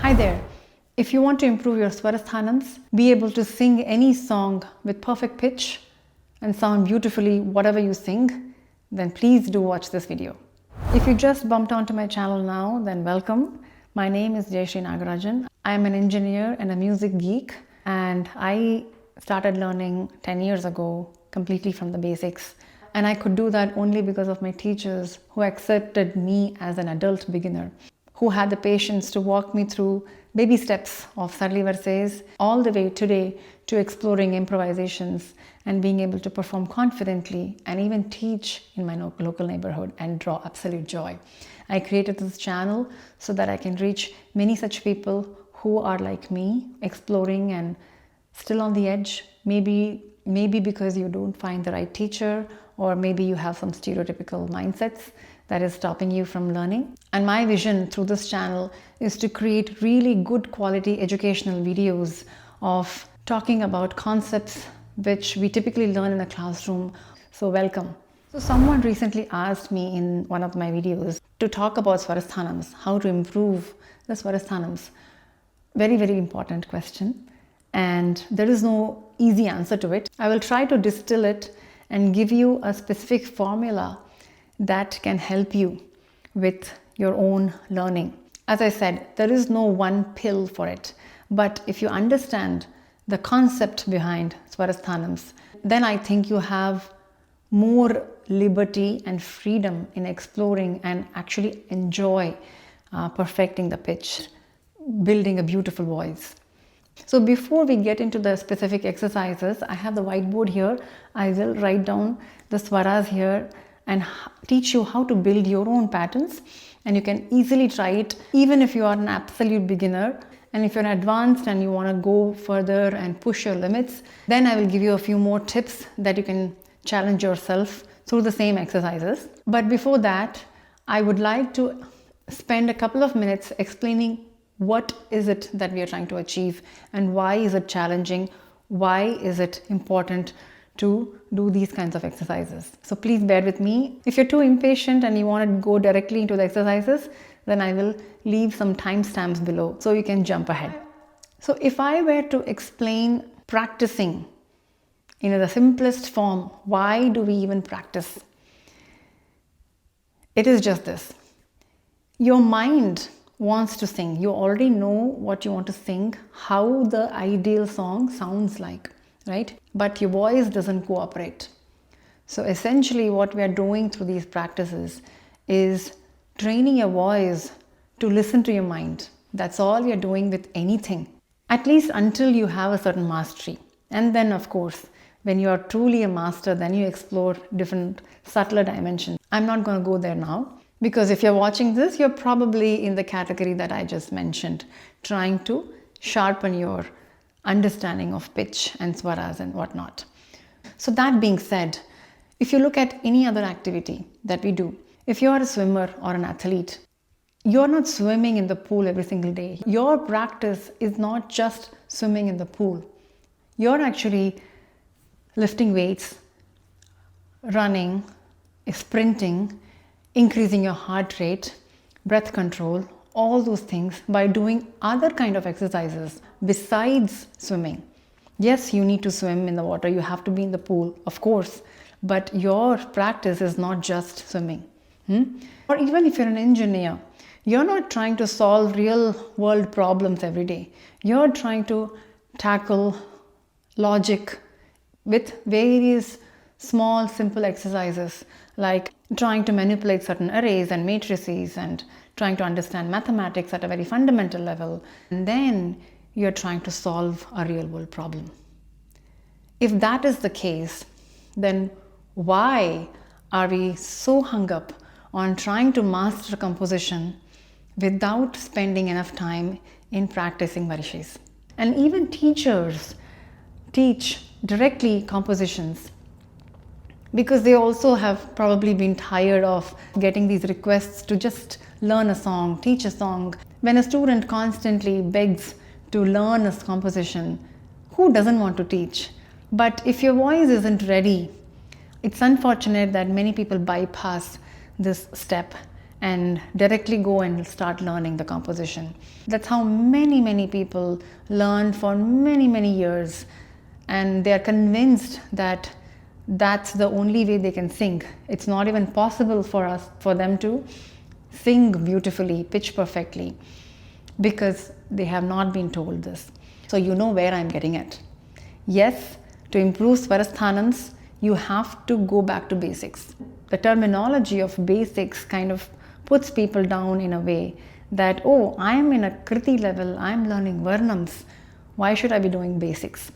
Hi there. If you want to improve your Swarasthanams, be able to sing any song with perfect pitch and sound beautifully whatever you sing, then please do watch this video. If you just bumped onto my channel now, then welcome. My name is Jayashree Nagarajan. I am an engineer and a music geek, and I started learning 10 years ago completely from the basics. And I could do that only because of my teachers who accepted me as an adult beginner, who had the patience to walk me through baby steps of Sarli Verses all the way today to exploring improvisations and being able to perform confidently and even teach in my local neighborhood and draw absolute joy. I created this channel so that I can reach many such people who are like me, exploring and still on the edge, maybe because you don't find the right teacher, or maybe you have some stereotypical mindsets that is stopping you from learning. And my vision through this channel is to create really good quality educational videos of talking about concepts which we typically learn in a classroom. So welcome. So someone recently asked me in one of my videos to talk about Swarasthanams, how to improve the Swarasthanams. Very, very important question. And there is no easy answer to it. I will try to distill it and give you a specific formula that can help you with your own learning. As I said, there is no one pill for it. But if you understand the concept behind Swarasthanams, then I think you have more liberty and freedom in exploring and actually enjoy perfecting the pitch, building a beautiful voice. So before we get into the specific exercises, I have the whiteboard here. I will write down the swaras here and teach you how to build your own patterns. And you can easily try it even if you are an absolute beginner. And if you're advanced and you want to go further and push your limits, then I will give you a few more tips that you can challenge yourself through the same exercises. But before that, I would like to spend a couple of minutes explaining what is it that we are trying to achieve and why is it challenging, why is it important to do these kinds of exercises. So please bear with me. If you're too impatient and you want to go directly into the exercises, then I will leave some timestamps below so you can jump ahead. So if I were to explain practicing in the simplest form, why do we even practice? It is just this. Your mind wants to sing. You already know what you want to sing, how the ideal song sounds like, right? But your voice doesn't cooperate. So essentially what we are doing through these practices is training your voice to listen to your mind. That's all we are doing with anything, at least until you have a certain mastery. And then of course, when you are truly a master, then you explore different subtler dimensions. I'm not going to go there now, because if you're watching this, you're probably in the category that I just mentioned, trying to sharpen your understanding of pitch and swaras and whatnot. So that being said, if you look at any other activity that we do, if you're a swimmer or an athlete, you're not swimming in the pool every single day. Your practice is not just swimming in the pool. You're actually lifting weights, running, sprinting, increasing your heart rate, breath control, all those things by doing other kind of exercises besides swimming. Yes, you need to swim in the water, you have to be in the pool, of course, but your practice is not just swimming. Or even if you're an engineer, you're not trying to solve real world problems every day. You're trying to tackle logic with various small, simple exercises, like trying to manipulate certain arrays and matrices and trying to understand mathematics at a very fundamental level. And then you're trying to solve a real world problem. If that is the case, then why are we so hung up on trying to master composition without spending enough time in practicing varishis? And even teachers teach directly compositions because they also have probably been tired of getting these requests to just learn a song, teach a song. When a student constantly begs to learn a composition, who doesn't want to teach? But if your voice isn't ready, it's unfortunate that many people bypass this step and directly go and start learning the composition. That's how many people learn for many years, and they are convinced that that's the only way they can sing. It's not even possible for them to sing beautifully, pitch perfectly, because they have not been told this. So you know where I'm getting at. Yes, to improve Swarasthanams, you have to go back to basics. The terminology of basics kind of puts people down in a way that, oh, I'm in a kriti level, I'm learning varnams, why should I be doing basics?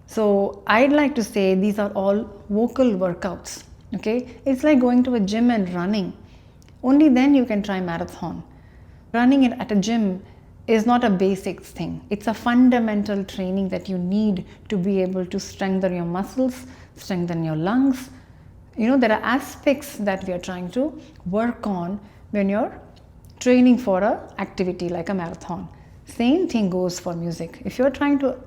So I'd like to say these are all vocal workouts, okay? It's like going to a gym and running. Only then you can try marathon. Running at a gym is not a basics thing. It's a fundamental training that you need to be able to strengthen your muscles, strengthen your lungs. You know, there are aspects that we are trying to work on when you're training for an activity like a marathon. Same thing goes for music. If you're trying to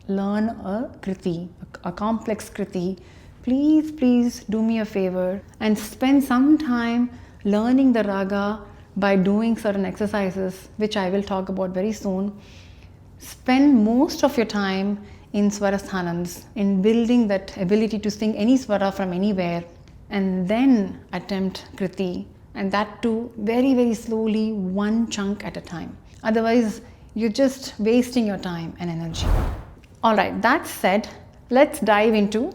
learn a kriti, a complex kriti, please do me a favor and spend some time learning the raga by doing certain exercises, which I will talk about very soon. Spend most of your time in Swarasthanams, in building that ability to sing any swara from anywhere, and then attempt kriti, and that too very slowly, one chunk at a time. Otherwise, you're just wasting your time and energy. Alright, that said, let's dive into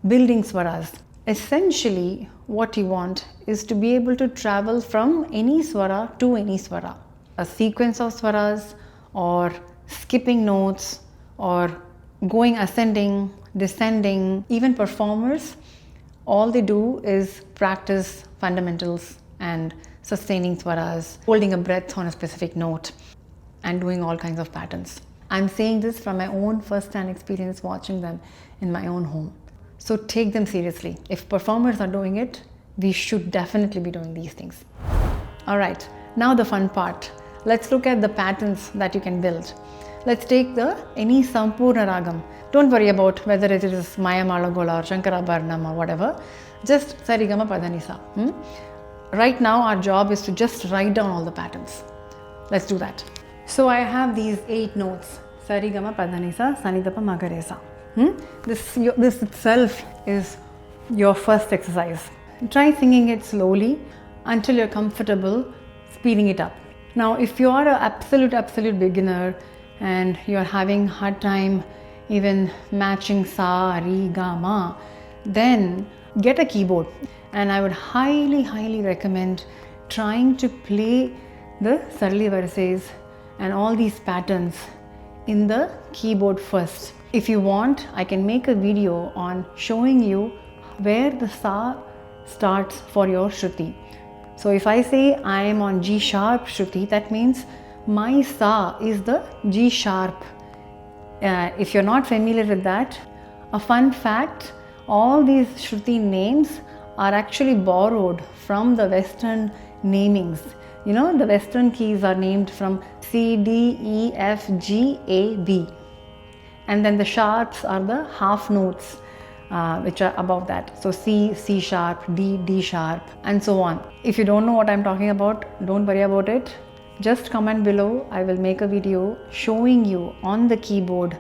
building swaras. Essentially, what you want is to be able to travel from any swara to any swara. A sequence of swaras, or skipping notes, or going ascending, descending. Even performers, all they do is practice fundamentals and sustaining swaras, holding a breath on a specific note, and doing all kinds of patterns. I'm saying this from my own first-hand experience watching them in my own home. So take them seriously. If performers are doing it, we should definitely be doing these things. Alright, now the fun part. Let's look at the patterns that you can build. Let's take any Sampurna Ragam. Don't worry about whether it is Maya Malagola or Shankarabharanam or whatever. Just Sarigama Padanisa. Right now our job is to just write down all the patterns. Let's do that. So I have these 8 notes. Sarigama Padanisa, Sanidapa Magaresa. This itself is your first exercise. Try singing it slowly until you're comfortable speeding it up. Now, if you are an absolute beginner and you're having hard time even matching sa, ri, ga, ma, then get a keyboard. And I would highly recommend trying to play the Sarli verses and all these patterns in the keyboard first. If you want, I can make a video on showing you where the sa starts for your shruti. So if I say I am on G sharp shruti, that means my sa is the G sharp. If you're not familiar with that, a fun fact, all these shruti names are actually borrowed from the Western namings. You know, the Western keys are named from C, D, E, F, G, A, B. And then the sharps are the half notes which are above that. So C, C sharp, D, D sharp, and so on. If you don't know what I'm talking about, don't worry about it. Just comment below. I will make a video showing you on the keyboard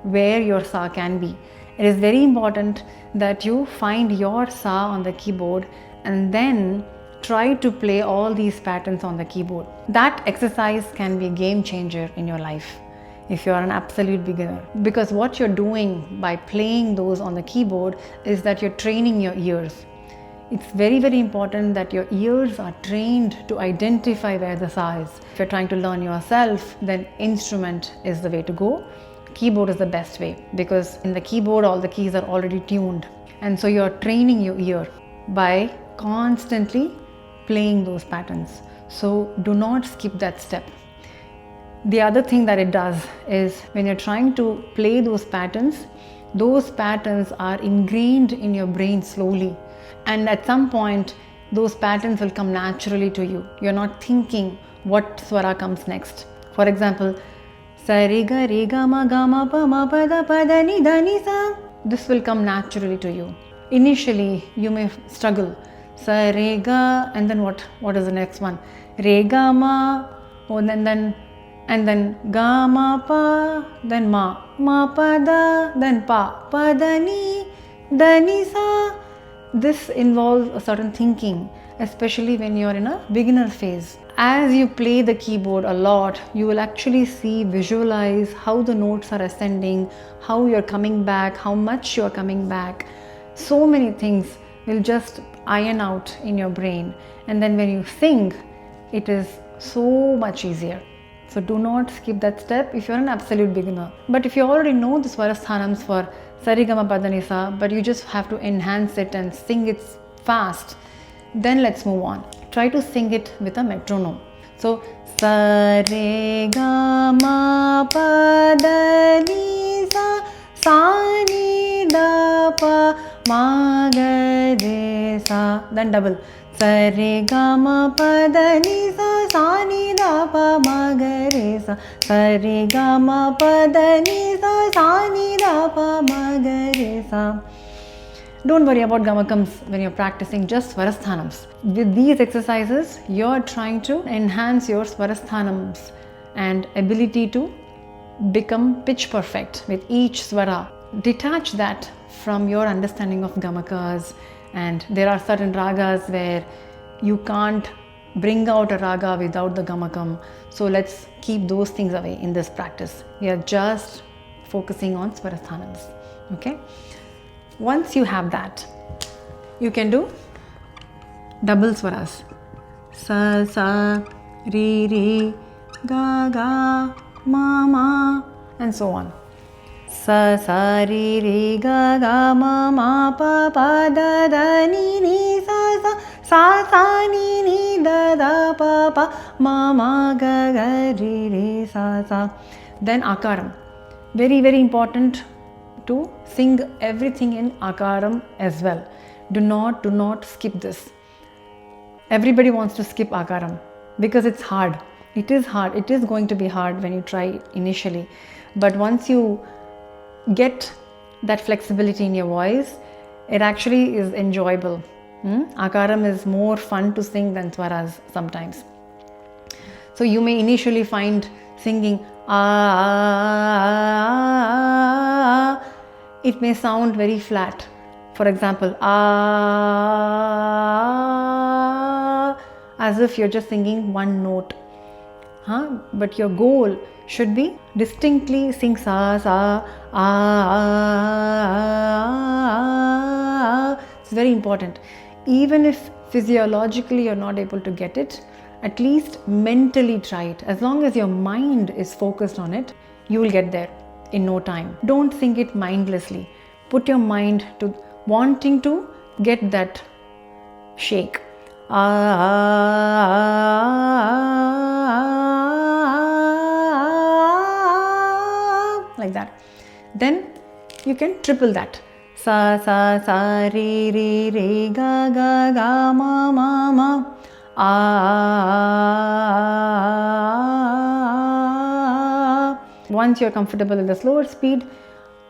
where your sa can be. It is very important that you find your sa on the keyboard and then try to play all these patterns on the keyboard. That exercise can be a game changer in your life if you are an absolute beginner, because what you're doing by playing those on the keyboard is that you're training your ears. It's very important that your ears are trained to identify where the sa is. If you're trying to learn yourself, then instrument is the way to go. Keyboard is the best way, because in the keyboard all the keys are already tuned, and so you're training your ear by constantly playing those patterns. So do not skip that step. The other thing that it does is when you're trying to play those patterns are ingrained in your brain slowly, and at some point those patterns will come naturally to you. You're not thinking what swara comes next. For example, sa re ga ma pa ma pa da ni sa. This will come naturally to you. Initially you may struggle. Sa re ga, and then what is the next one? Re ga ma, oh, and then ga ma pa, then ma pa da, then pa da ni sa. This involves a certain thinking, especially when you're in a beginner phase. As you play the keyboard a lot, you will actually visualize how the notes are ascending, how you're coming back, how much you're coming back. So many things will just iron out in your brain, and then when you sing, it is so much easier. So do not skip that step if you're an absolute beginner. But if you already know the Swarasthanams for Sarigama Padanisa, but you just have to enhance it and sing it fast, then let's move on. Try to sing it with a metronome. So Sarigama Padanisa Sani da pa ma ga re sa, then double. Sa re ga ma pa da ni sa sa ni da pa ma ga re sa. Sa re ga ma pa da ni sa sa ni da pa ma ga re sa. Don't worry about gamakams when you're practicing, just swarasthanams. With these exercises, you're trying to enhance your swarasthanams and ability to become pitch perfect with each swara. Detach that from your understanding of gamakas, and there are certain ragas where you can't bring out a raga without the gamakam. So let's keep those things away in this practice. We are just focusing on swarasthanams. Okay? Once you have that, you can do double swaras. Sa sa, re ga ga, ma, and so on. Sa sa re ga ga ma pa da ni sa ni da pa ma ga re sa. Then akaram. Very, very important to sing everything in akaram as well. Do not skip this. Everybody wants to skip akaram because it's hard. It is hard. It is going to be hard when you try initially. But once you get that flexibility in your voice, it actually is enjoyable. Akaram is more fun to sing than swaras sometimes. So you may initially find singing it may sound very flat. For example, as if you're just singing one note. But your goal should be distinctly sing sa, It's very important. Even if physiologically you're not able to get it, at least mentally try it. As long as your mind is focused on it, you will get there in no time. Don't sing it mindlessly. Put your mind to wanting to get that shake. Like that. Then you can triple that. Sa re ga ma. Once you're comfortable in the slower speed,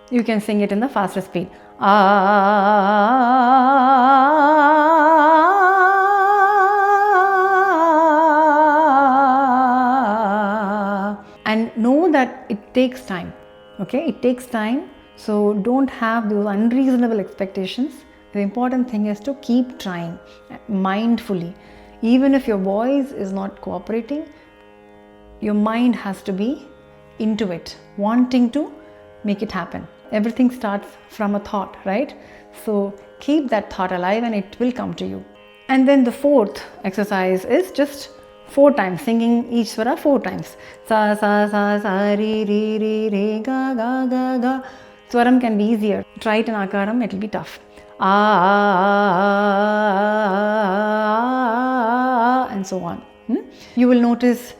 you can sing it in the faster speed. And know that it takes time. Okay, it takes time. So don't have those unreasonable expectations. The important thing is to keep trying mindfully. Even if your voice is not cooperating, your mind has to be into it, wanting to make it happen. Everything starts from a thought, right? So keep that thought alive and it will come to you. And then the fourth exercise is just 4 times, singing each swara 4 times. Sa re ga ga. Swaram can be easier. Try it in akaram, it will be tough. And so on. You will notice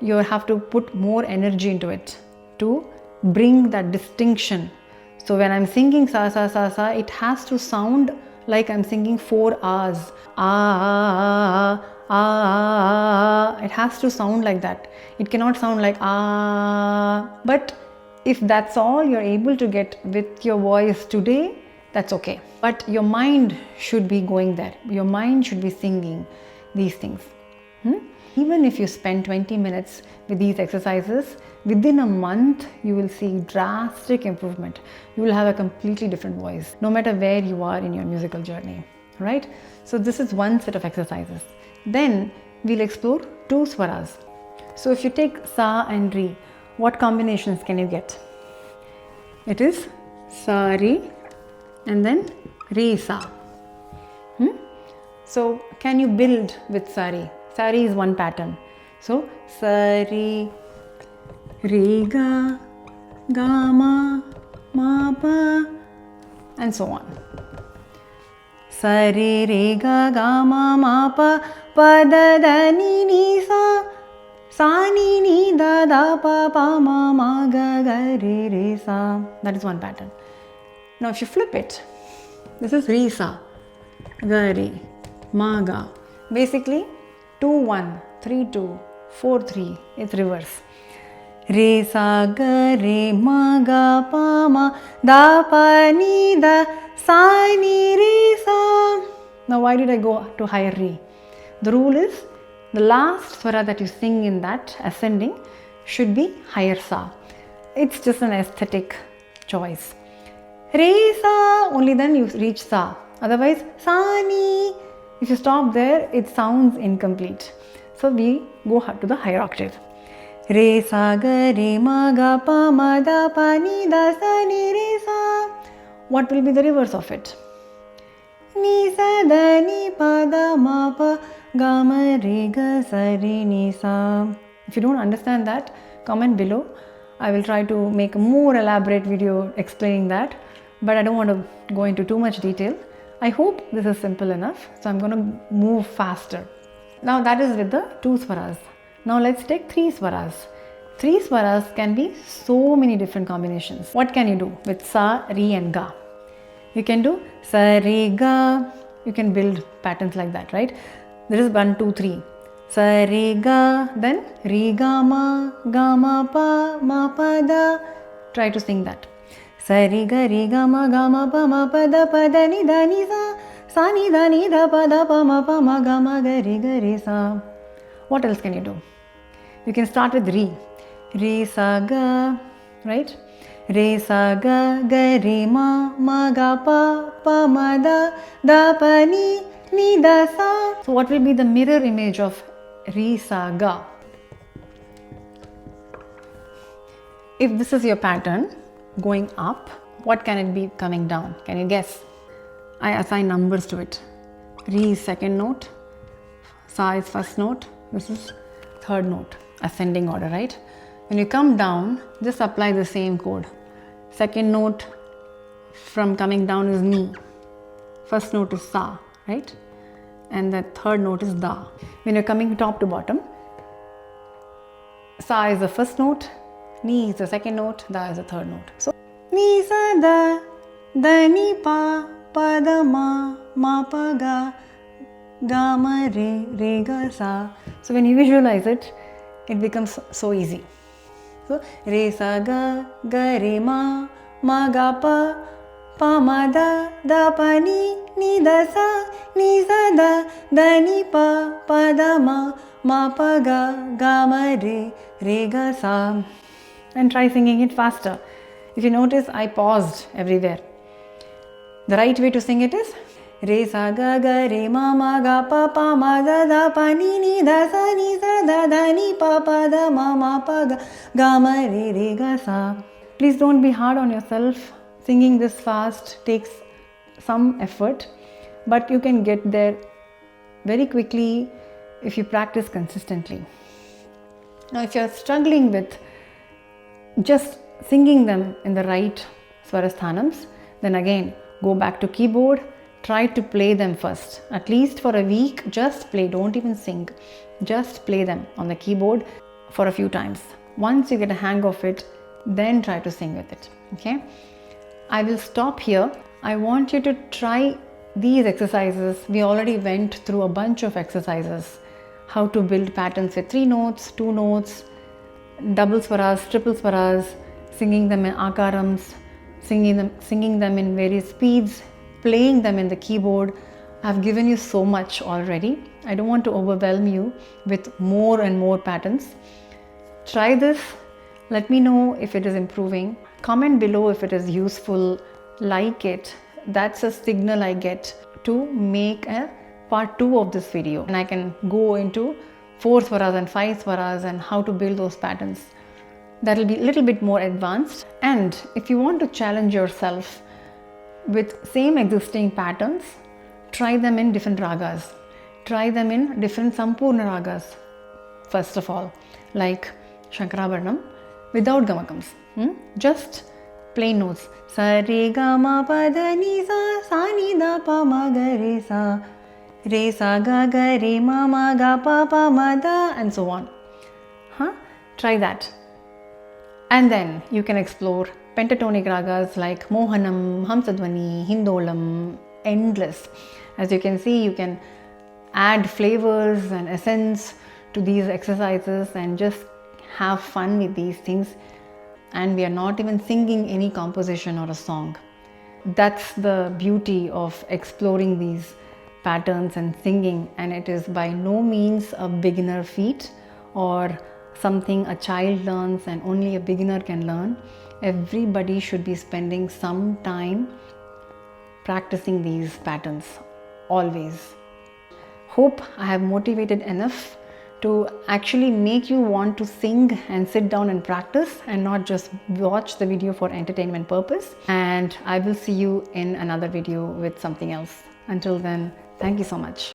you have to put more energy into it to bring that distinction. So when I'm singing sa, it has to sound like I'm singing 4 R's. It has to sound like that. It cannot sound like But if that's all you're able to get with your voice today, that's okay. But your mind should be going there. Your mind should be singing these things. Even if you spend 20 minutes with these exercises, within a month, you will see drastic improvement. You will have a completely different voice, no matter where you are in your musical journey, right? So this is one set of exercises. Then we'll explore two swaras. So if you take sa and re, what combinations can you get? It is sa re and then re sa. So can you build with sa re? Sa re is one pattern. So sa re, re ga, ga ma, ma pa, and so on. Sa re, re ga, ga ma, ma pa, pa da da ni ni sa, sa ni ni da da pa pa ma ma ga ga re re sa. That is one pattern. Now if you flip it, this is re sa, ga re, ma ga. Basically 2-1, 3-2, 4-3. It's reverse. Re sa ga re ma ga pa ma da pa ni da sa ni re sa. Now why did I go to higher re? The rule is the last swara that you sing in that ascending should be higher sa. It's just an aesthetic choice. Re sa, only then you reach sa. Otherwise sa ni. If you stop there, it sounds incomplete. So we go to the higher octave. Re sa ga re ma ga pa ma da pa ni da sa ni re sa. What will be the reverse of it? Ni sa da ni pa da ma pa ga ma re ga sa re ni sa. If you don't understand that, comment below. I will try to make a more elaborate video explaining that, but I don't want to go into too much detail. I hope this is simple enough, so I'm going to move faster. Now that is with the two swaras. Now let's take three swaras. Three swaras can be so many different combinations. What can you do with sa, re and ga? You can do sa, re, ga. You can build patterns like that, right? There is 1, 2, 3. Sa, re, ga, then re, ga, ma pa da. Try to sing that. Sa, re, ga, ma pa da ni sa ni da pa ma ga ma ga re sa. What else can you do? You can start with re. Re sa ga, right? Re sa ga re ma ga pa ma da pa ni da sa. So what will be the mirror image of re sa ga? If this is your pattern going up, what can it be coming down? Can you guess? I assign numbers to it. Re is second note, sa is first note, this is third note, ascending order, right? When you come down, just apply the same code. Second note from coming down is ni. First note is sa, right? And the third note is da. When you're coming top to bottom, sa is the first note, ni is the second note, da is the third note. So, ni sa da ni pa da ma pa ga ma re ga sa. So when you visualize it, it becomes so easy. So re sa ga re ma ga pa ma da pa ni da sa ni pa da ma pa ga ma re ga sa. And try singing it faster. If you notice, I paused everywhere. The right way to sing it is re sa ga re ma ga pa ma da pa ni da sa da ni pa da ma pa ga ma re ga sa. Please don't be hard on yourself. Singing this fast takes some effort, but you can get there very quickly if you practice consistently. Now if you're struggling with just singing them in the right Swarasthanams, then again go back to keyboard, try to play them first. At least for a week, just play, don't even sing. Just play them on the keyboard for a few times. Once you get a hang of it, then try to sing with it, okay? I will stop here. I want you to try these exercises. We already went through a bunch of exercises. How to build patterns with 3 notes, 2 notes, double swaras, triple swaras, singing them in akarams, singing them in various speeds, playing them in the keyboard. I've given you so much already. I don't want to overwhelm you with more and more patterns. Try this. Let me know if it is improving. Comment below if it is useful. Like it. That's a signal I get to make a part 2 of this video. And I can go into 4 swaras and 5 swaras and how to build those patterns. That will be a little bit more advanced. And if you want to challenge yourself with same existing patterns, try them in different ragas. Try them in different Sampurna ragas. First of all, like Shankarabharanam without gamakams. Just plain notes. Sa re ga ma pa da ni sa, sa ni da pa ma ga re sa ga re ma ga pa ma da, and so on. Try that. And then you can explore pentatonic ragas like Mohanam, Hamsadvani, Hindolam, endless. As you can see, you can add flavors and essence to these exercises and just have fun with these things. And we are not even singing any composition or a song. That's the beauty of exploring these patterns and singing, and it is by no means a beginner feat or something a child learns and only a beginner can learn. Everybody should be spending some time practicing these patterns, always. Hope I have motivated enough to actually make you want to sing and sit down and practice and not just watch the video for entertainment purpose. And I will see you in another video with something else. Until then, thank you so much.